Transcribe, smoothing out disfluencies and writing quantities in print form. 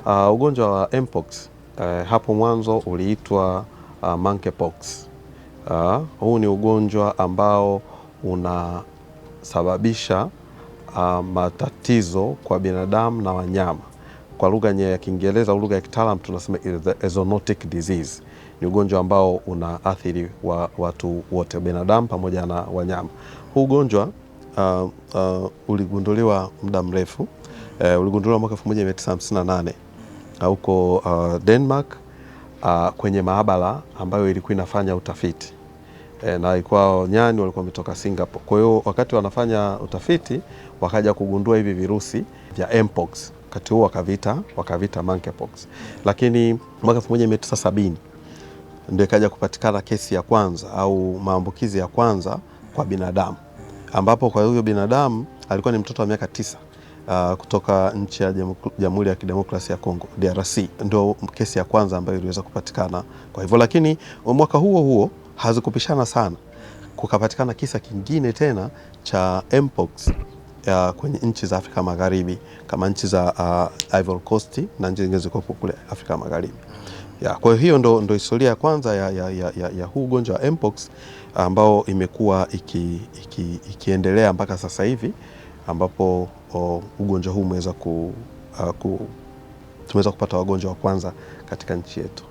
Ugonjwa wa mpox hapo mwanzo uliitwa monkeypox. Huu ni ugonjwa ambao unasababisha matatizo kwa binadamu na wanyama. Kwa lugha ya Kiingereza, lugha ya kitaalamu tunasema zoonotic disease. Ni ugonjwa ambao unaathiri watu wote, binadamu pamoja na wanyama. Huu ugonjwa uligunduliwa muda mrefu. Uligunduliwa mwaka 1958 huko Denmark, kwenye maabara ambayo ilikuwa inafanya utafiti na ilikuwa nyani walikuwa wametoka Singapore. Kwa hiyo wakati wanafanya utafiti wakaja kugundua hivi virusi vya mpox. Wakati huo wakavita monkeypox. Lakini mwaka 1970 ndio ikaja kupatikana kesi ya kwanza au maambukizi ya kwanza kwa binadamu, ambapo kwa hiyo binadamu alikuwa ni mtoto wa miaka 9 kutoka nchi ya Jamhuri ya Kidemokrasia ya Kongo, DRC. Ndio kesi ya kwanza ambayo iliweza kupatikana. Kwa hivyo, lakini mwaka huo hazikupishana sana, kukapatikana kisa kingine tena cha mpox kwenye nchi za Afrika Magharibi, kama nchi za Ivory Coast na nchi zingine ziko kule Afrika Magharibi. Kwa hiyo ndo historia ya kwanza ya huu ugonjwa wa mpox ambao imekuwa ikiendelea mpaka sasa hivi, ambapo ugonjwa huu tumeweza kupata wagonjwa wa kwanza katika nchi yetu.